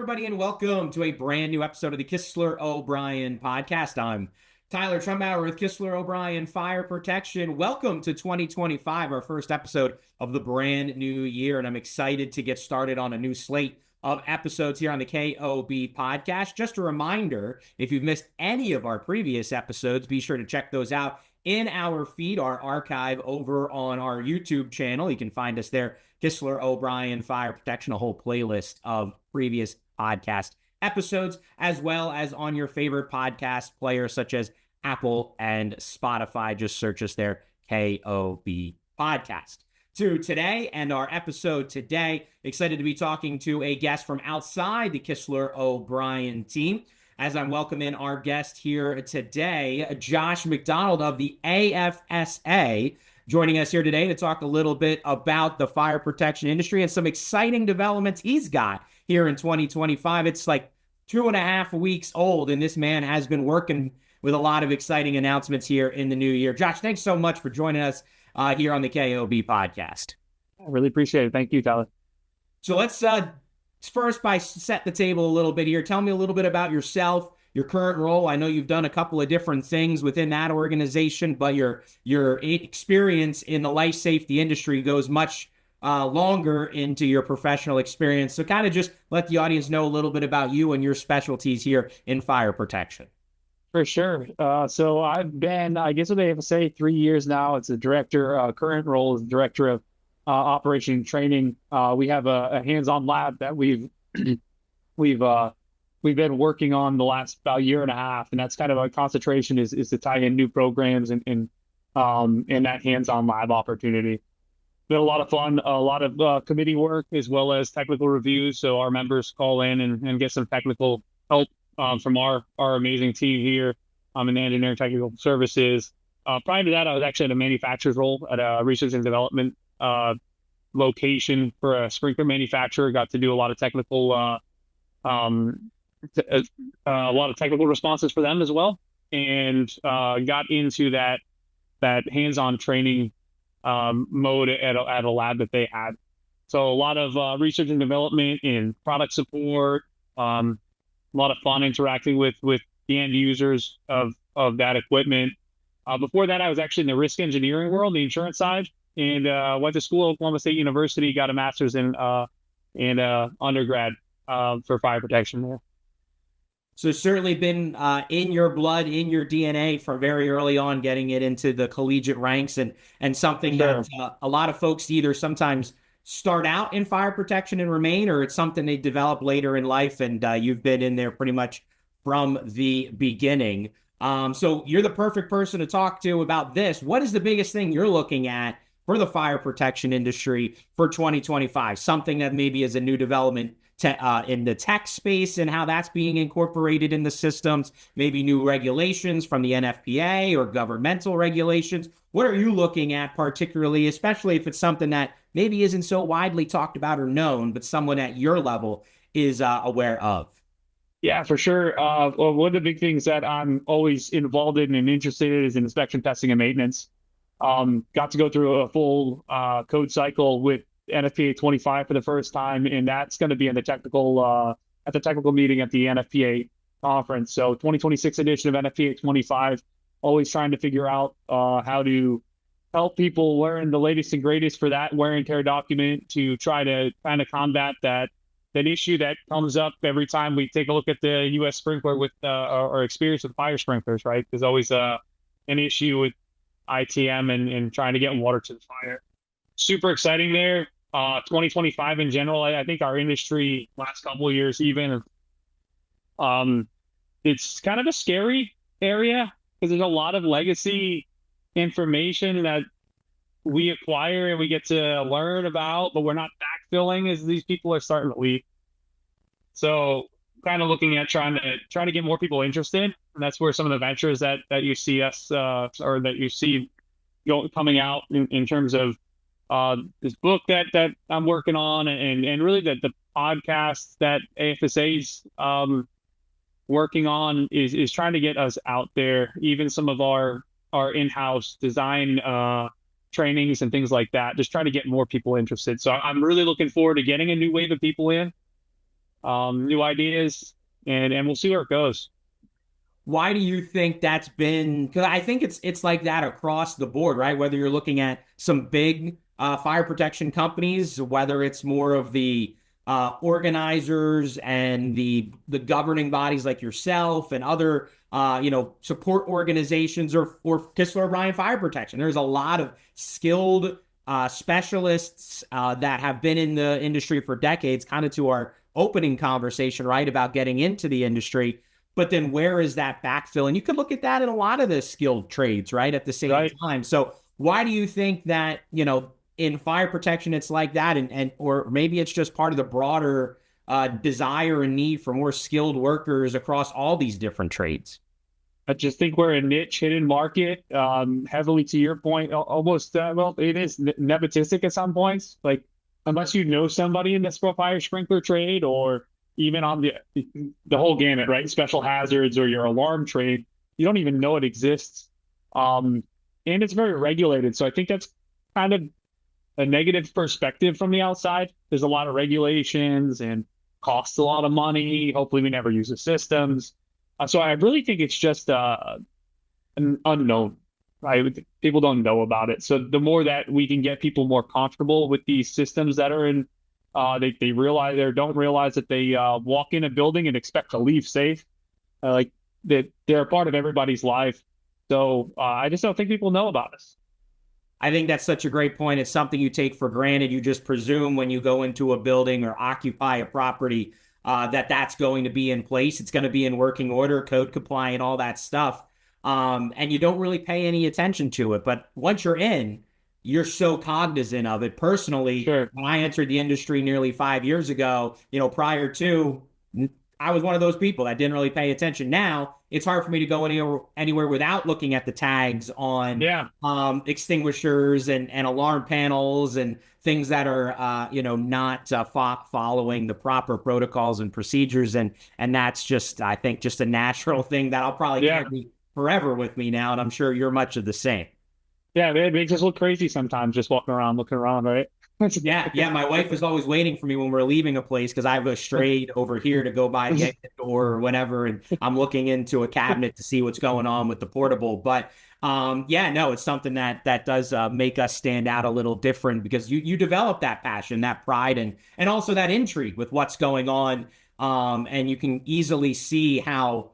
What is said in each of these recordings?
everybody, and welcome to a brand new episode of the Kistler O'Brien podcast. I'm Tyler Trumbauer with Kistler O'Brien Fire Protection. Welcome to 2025, our first episode of the brand new year, and I'm excited to get started on a new slate of episodes here on the KOB podcast. Just a reminder, if you've missed any of our previous episodes, be sure to check those out in our feed, our archive over on our YouTube channel. You can find us there, Kistler O'Brien Fire Protection, a whole playlist of previous podcast episodes, as well as on your favorite podcast players such as Apple and Spotify. Just search us there, KOB Podcast. To today and our episode today, excited to be talking to a guest from outside the Kistler O'Brien team, as I'm welcoming our guest here today, Josh McDonald of the AFSA, joining us here today to talk a little bit about the fire protection industry and some exciting developments he's got here in 2025. It's like 2.5 weeks old, and this man has been working with a lot of exciting announcements here in the new year. Josh, thanks so much for joining us here on the KOB podcast. I really appreciate it. Thank you, Tyler. So let's first by set the table a little bit here. Tell me a little bit about yourself, your current role. I know you've done a couple of different things within that organization, but your experience in the life safety industry goes much longer into your professional experience. So kind of just let the audience know a little bit about you and your specialties here in fire protection. For sure. So I've been, I guess, with AFSA 3 years now. It's a director. Current role is director of operation training. We have a hands-on lab that we've been working on the last about year and a half, and that's kind of our concentration is to tie in new programs and that hands-on lab opportunity. Been a lot of fun, a lot of committee work as well as technical reviews. So our members call in and get some technical help from our amazing team here in the engineering technical services. Prior to that, I was actually at a manufacturer's role at a research and development location for a sprinkler manufacturer. Got to do a lot of technical responses for them as well, and got into that hands-on training mode at a lab that they had. So a lot of research and development and product support. A lot of fun interacting with the end users of that equipment. Before that, I was actually in the risk engineering world, the insurance side, and went to school at Oklahoma State University, got a master's in undergrad for fire protection there. So it's certainly been in your blood, in your DNA from very early on, getting it into the collegiate ranks, and something Sure. that a lot of folks either sometimes start out in fire protection and remain, or it's something they develop later in life, and you've been in there pretty much from the beginning. So you're the perfect person to talk to about this. What is the biggest thing you're looking at for the fire protection industry for 2025? Something that maybe is a new development in the tech space and how that's being incorporated in the systems, maybe new regulations from the NFPA or governmental regulations. What are you looking at particularly, especially if it's something that maybe isn't so widely talked about or known, but someone at your level is aware of? Yeah, for sure. Well, one of the big things that I'm always involved in and interested in is inspection, testing, and maintenance. Got to go through a full code cycle with NFPA 25 for the first time, and that's going to be in the technical meeting at the NFPA conference. So 2026 edition of NFPA 25, always trying to figure out how to help people learn the latest and greatest for that wear and tear document to try to kind of combat that issue that comes up every time we take a look at the U.S. sprinkler with our experience with fire sprinklers, right? There's always an issue with ITM and trying to get water to the fire. Super exciting there. 2025 in general, I think our industry last couple of years even, it's kind of a scary area because there's a lot of legacy information that we acquire and we get to learn about, but we're not backfilling as these people are starting to leave. So kind of looking at trying to get more people interested. And that's where some of the ventures that you see us or that you see coming out in terms of this book that I'm working on and really the podcast that AFSA's working on is trying to get us out there. Even some of our in-house design trainings and things like that, just trying to get more people interested. So I'm really looking forward to getting a new wave of people in. new ideas, and we'll see where it goes. Why do you think that's been? Because I think it's like that across the board, right? Whether you're looking at some big fire protection companies, whether it's more of the organizers and the governing bodies like yourself and other support organizations, or Kistler O'Brien Fire Protection. There's a lot of skilled specialists that have been in the industry for decades. Kind of to our opening conversation, right, about getting into the industry. But then where is that backfill? And you could look at that in a lot of the skilled trades, right, at the same time. So why do you think that, in fire protection, it's like that? And or maybe it's just part of the broader desire and need for more skilled workers across all these different trades? I just think we're a niche hidden market, heavily to your point, almost, well, it is nepotistic at some points. Like, unless you know somebody in the fire sprinkler trade, or even on the whole gamut, right? Special hazards or your alarm trade, you don't even know it exists. And it's very regulated. So I think that's kind of a negative perspective from the outside. There's a lot of regulations and costs a lot of money. Hopefully we never use the systems. So I really think it's just an unknown, right? People don't know about it. So the more that we can get people more comfortable with these systems that are in, they realize or don't realize that they walk in a building and expect to leave safe, like that they're a part of everybody's life. So I just don't think people know about us. I think that's such a great point. It's something you take for granted. You just presume when you go into a building or occupy a property that that's going to be in place. It's going to be in working order, code compliant, all that stuff. And you don't really pay any attention to it. But once you're in, you're so cognizant of it. Personally, Sure. when I entered the industry nearly 5 years ago, prior to, I was one of those people that didn't really pay attention. Now it's hard for me to go anywhere without looking at the tags on extinguishers and alarm panels and things that are not following the proper protocols and procedures. And that's just, I think, just a natural thing that I'll probably carry forever with me now. And I'm sure you're much of the same. Yeah, it makes us look crazy sometimes just walking around, looking around, right? Yeah. My wife is always waiting for me when we're leaving a place because I've strayed over here to go by the exit door or whatever, and I'm looking into a cabinet to see what's going on with the portable. But it's something that does make us stand out a little different because you develop that passion, that pride, and also that intrigue with what's going on, and you can easily see how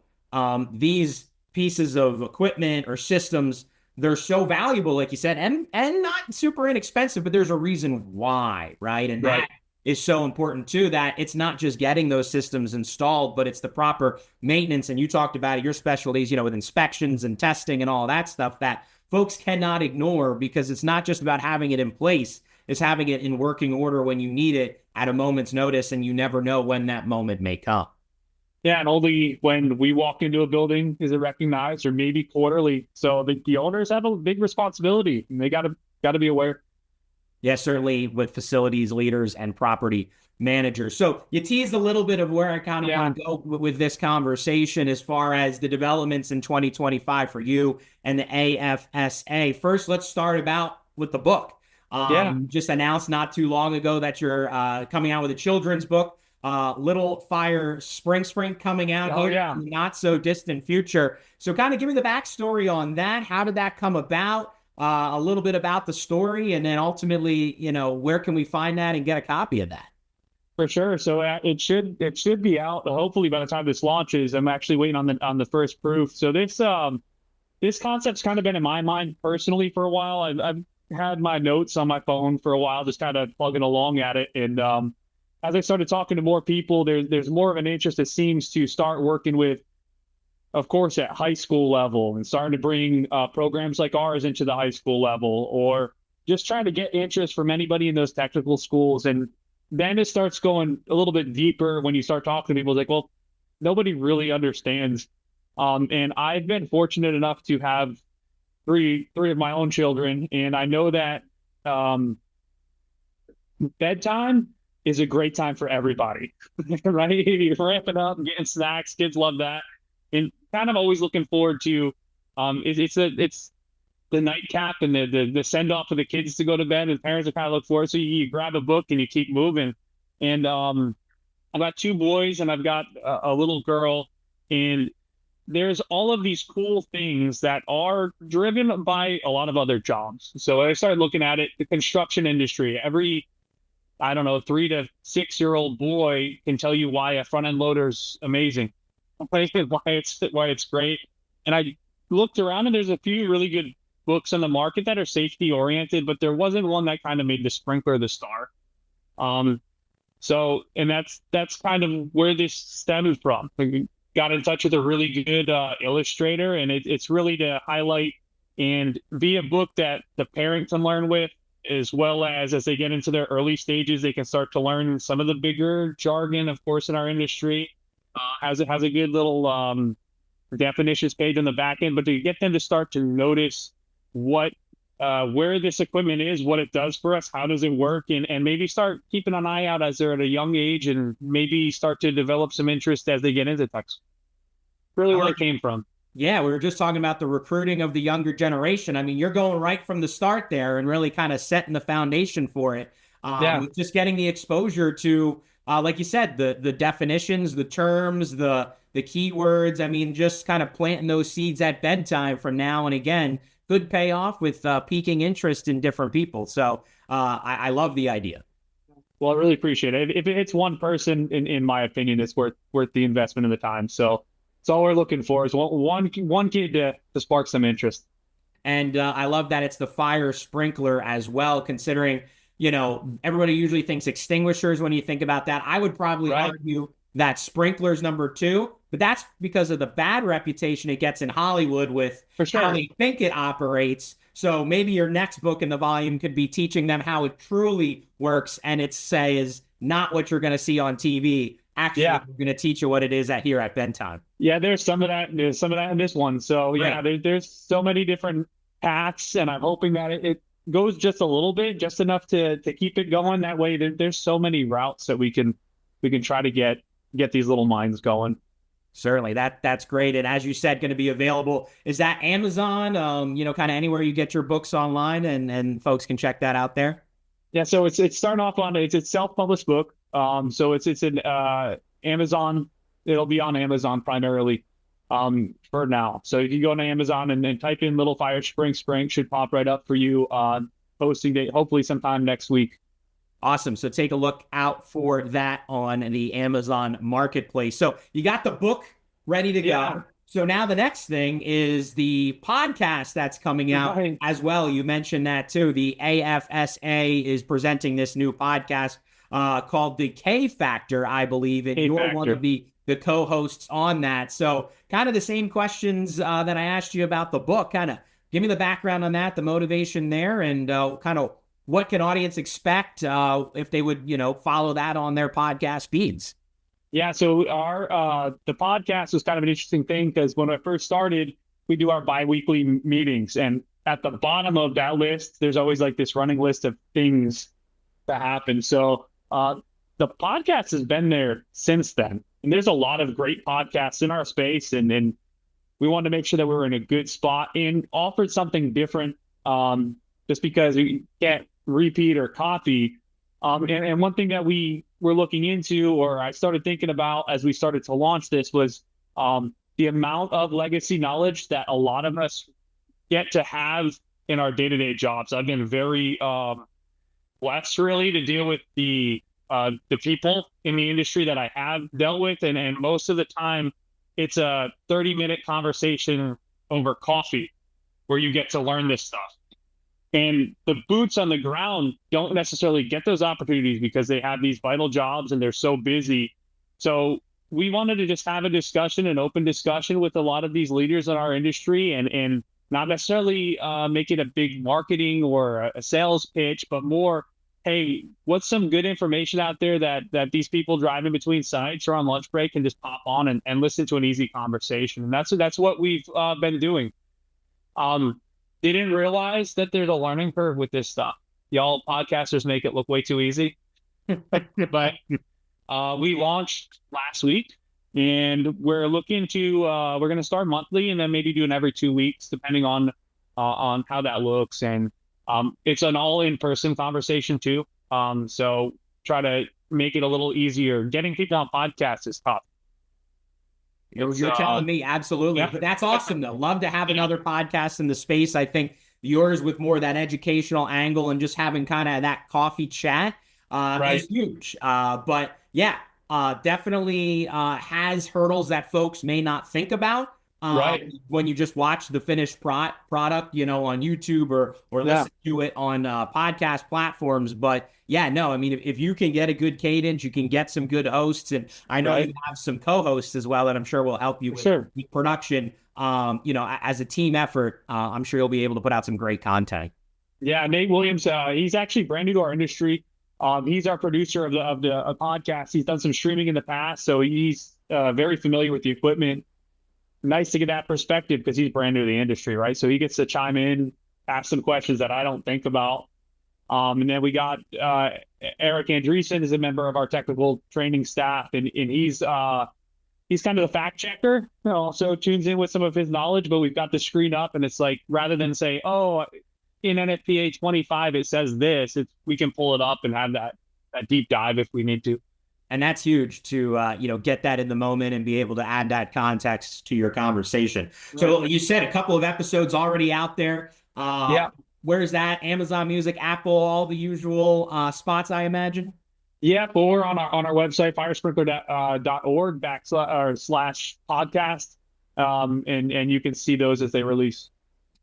these pieces of equipment or systems, they're so valuable, like you said, and not super inexpensive, but there's a reason why, right? And that is so important too, that it's not just getting those systems installed, but it's the proper maintenance. And you talked about it, your specialties, with inspections and testing and all that stuff that folks cannot ignore, because it's not just about having it in place, it's having it in working order when you need it at a moment's notice, and you never know when that moment may come. Yeah, and only when we walk into a building is it recognized, or maybe quarterly. So the owners have a big responsibility, and they got to be aware. Yeah, certainly with facilities leaders and property managers. So you teased a little bit of where I kind of want to go with this conversation as far as the developments in 2025 for you and the AFSA. First, let's start with the book. Just announced not too long ago that you're coming out with a children's book. Little Fire Spring coming out here in the not so distant future. So kind of give me the backstory on that. How did that come about? A little bit about the story, and then ultimately, where can we find that and get a copy of that? For sure. So it should be out hopefully by the time this launches. I'm actually waiting on the first proof. So this concept's kind of been in my mind personally for a while. I've had my notes on my phone for a while, just kind of plugging along at it, and as I started talking to more people, there's more of an interest that seems to start working with, of course, at high school level, and starting to bring programs like ours into the high school level, or just trying to get interest from anybody in those technical schools. And then it starts going a little bit deeper when you start talking to people. It's like, well, nobody really understands. And I've been fortunate enough to have three of my own children, and I know that bedtime is a great time for everybody, right? You're ramping up and getting snacks. Kids love that. And kind of always looking forward to, it's the nightcap and the send off for the kids to go to bed, and parents are kind of look forward. So you grab a book and you keep moving. And I've got two boys and I've got a little girl, and there's all of these cool things that are driven by a lot of other jobs. So I started looking at it, the construction industry. Every, I don't know, 3 to 6 year old boy can tell you why a front end loader is amazing, why it's great. And I looked around and there's a few really good books on the market that are safety oriented, but there wasn't one that kind of made the sprinkler the star. So, and that's kind of where this stemmed from. I got in touch with a really good illustrator, and it's really to highlight and be a book that the parent can learn with, as well as they get into their early stages, they can start to learn some of the bigger jargon, of course, in our industry. Has a good little definitions page on the back end, but to get them to start to notice what where this equipment is, what it does for us, how does it work, and maybe start keeping an eye out as they're at a young age, and maybe start to develop some interest as they get into tech. Really where it came from. Yeah, we were just talking about the recruiting of the younger generation. I mean, you're going right from the start there and really kind of setting the foundation for it. Just getting the exposure to, like you said, the definitions, the terms, the keywords. I mean, just kind of planting those seeds at bedtime from now and again could pay off with piquing interest in different people. So I love the idea. Well, I really appreciate it. If it's one person, in my opinion, it's worth the investment and the time. So it's all we're looking for is one kid to spark some interest. And I love that it's the fire sprinkler as well, considering, everybody usually thinks extinguishers when you think about that. I would probably argue that sprinklers number 2, but that's because of the bad reputation it gets in Hollywood with how they think it operates. So maybe your next book in the volume could be teaching them how it truly works, and is not what you're going to see on TV. Actually, we're going to teach you what it is here at bedtime. Yeah, there's some of that. There's some of that in this one. So there's so many different paths, and I'm hoping that it goes just a little bit, just enough to keep it going. That way, there's so many routes that we can try to get these little minds going. Certainly, that's great. And as you said, going to be available. Is that Amazon? Kind of anywhere you get your books online, and folks can check that out there. Yeah, so it's starting off on it's a self-published book. So it's an Amazon. It'll be on Amazon primarily for now. So if you go on Amazon and type in Little Fire Spring should pop right up for you on posting date, hopefully sometime next week. Awesome. So take a look out for that on the Amazon marketplace. So you got the book ready to go. So now the next thing is the podcast that's coming out as well. You mentioned that too. The AFSA is presenting this new podcast called The K Factor, I believe, and you're one of the co-hosts on that. So kind of the same questions that I asked you about the book. Kind of give me the background on that, the motivation there, and kind of what can audience expect if they would, follow that on their podcast feeds? Yeah, so our the podcast was kind of an interesting thing because when I first started, we do our bi-weekly meetings, and at the bottom of that list, there's always like this running list of things that happen. So the podcast has been there since then, and there's a lot of great podcasts in our space, and we wanted to make sure that we were in a good spot and offered something different, just because we can't repeat or copy. And one thing that we were looking into, or I started thinking about as we started to launch this, was the amount of legacy knowledge that a lot of us get to have in our day-to-day jobs. I've been very blessed, really, to deal with the people in the industry that I have dealt with, and most of the time, it's a 30-minute conversation over coffee where you get to learn this stuff. And the boots on the ground don't necessarily get those opportunities because they have these vital jobs and they're so busy. So we wanted to just have a discussion, an open discussion with a lot of these leaders in our industry, and not necessarily make it a big marketing or a sales pitch, but more, hey, what's some good information out there that these people driving between sites or on lunch break can just pop on and listen to an easy conversation. And that's what we've been doing. They didn't realize that there's a learning curve with this stuff. Y'all podcasters make it look way too easy. But we launched last week, and we're looking to we're going to start monthly and then maybe doing every 2 weeks, depending on how that looks. And it's an all in-person conversation too. So try to make it a little easier. Getting people on podcasts is tough. You're telling me, absolutely. Yeah. But that's awesome, though. Love to have another podcast in the space. I think yours with more of that educational angle and just having kind of that coffee chat is huge. But yeah, definitely has hurdles that folks may not think about when you just watch the finished product, you know, on YouTube or listen to it on podcast platforms. But yeah, no, I mean, if you can get a good cadence, you can get some good hosts, and I know you have some co-hosts as well that I'm sure will help you with production. You know, as a team effort, I'm sure you'll be able to put out some great content. Yeah, Nate Williams, he's actually brand new to our industry. He's our producer of the podcast. He's done some streaming in the past, so he's very familiar with the equipment. Nice to get that perspective because he's brand new to the industry, right? So he gets to chime in, ask some questions that I don't think about. And then we got Eric Andreessen is a member of our technical training staff, and he's kind of the fact checker. Also tunes in with some of his knowledge, but we've got the screen up, and it's like rather than say, oh, in NFPA 25 it says this, we can pull it up and have that deep dive if we need to. And that's huge to you know, get that in the moment and be able to add that context to your conversation. So you said a couple of episodes already out there. Where's that? Amazon Music, Apple, all the usual spots, I imagine. Yeah, or on our website, firesprinkler.org /podcast, and you can see those as they release.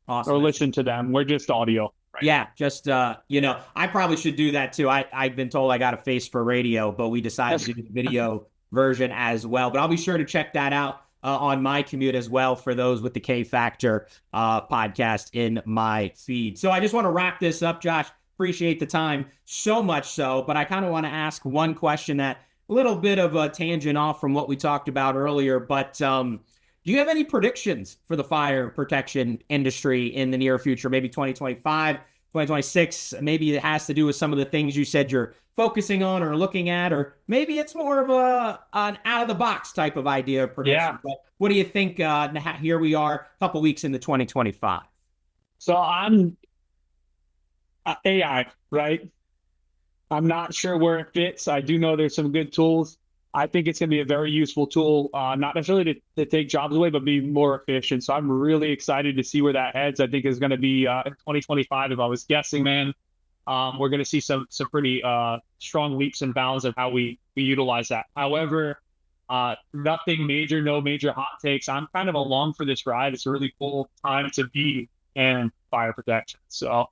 Awesome. Or listen to them. We're just audio. Right. Yeah, just you know, I probably should do that too. I've been told I got a face for radio, but we decided to do the video version as well. But I'll be sure to check that out on my commute as well for those with the K Factor podcast in my feed. So I just want to wrap this up, Josh. Appreciate the time so much so, but I kind of want to ask one question that a little bit of a tangent off from what we talked about earlier, but do you have any predictions for the fire protection industry in the near future, maybe 2025, 2026? Maybe it has to do with some of the things you said you're focusing on or looking at, or maybe it's more of an out-of-the-box type of idea of prediction. Yeah. But what do you think? Here we are, a couple weeks into 2025. So I'm AI, right? I'm not sure where it fits. I do know there's some good tools. I think it's going to be a very useful tool, not necessarily to take jobs away, but be more efficient. So I'm really excited to see where that heads. I think is going to be in 2025. If I was guessing, man, we're going to see some pretty strong leaps and bounds of how we utilize that. However, nothing major, no major hot takes. I'm kind of along for this ride. It's a really cool time to be in fire protection. So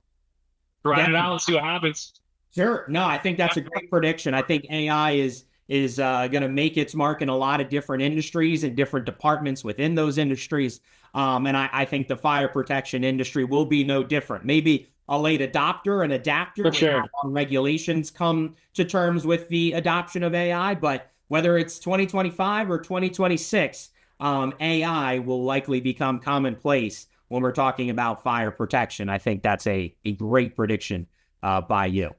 ride it out and see what happens. Sure. No, I think that's a great prediction. I think AI is going to make its mark in a lot of different industries and different departments within those industries. And I think the fire protection industry will be no different. Maybe a late adopter and adapter. For sure. Regulations come to terms with the adoption of AI, but whether it's 2025 or 2026, AI will likely become commonplace when we're talking about fire protection. I think that's a great prediction by you.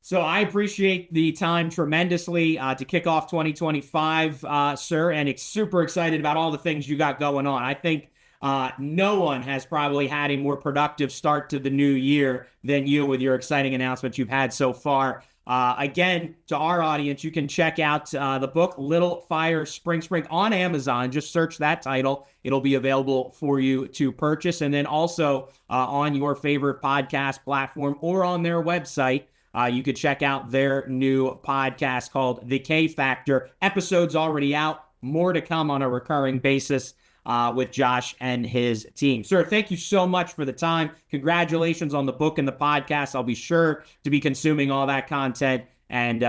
So I appreciate the time tremendously to kick off 2025, sir, and super excited about all the things you got going on. I think no one has probably had a more productive start to the new year than you with your exciting announcements you've had so far. Again, to our audience, you can check out the book, Little Fire Spring on Amazon. Just search that title. It'll be available for you to purchase. And then also on your favorite podcast platform or on their website, you could check out their new podcast called The K Factor. Episodes already out. More to come on a recurring basis with Josh and his team. Sir, thank you so much for the time. Congratulations on the book and the podcast. I'll be sure to be consuming all that content and,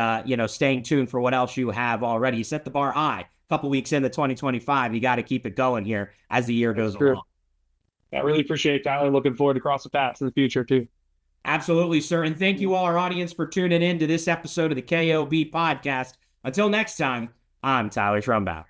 staying tuned for what else you have already. You set the bar high. A couple weeks into 2025, you got to keep it going here as the year goes along. I really appreciate it, Tyler. Looking forward to cross the paths in the future, too. Absolutely, sir. And thank you all, our audience, for tuning in to this episode of the KOB podcast. Until next time, I'm Tyler Trumbauer.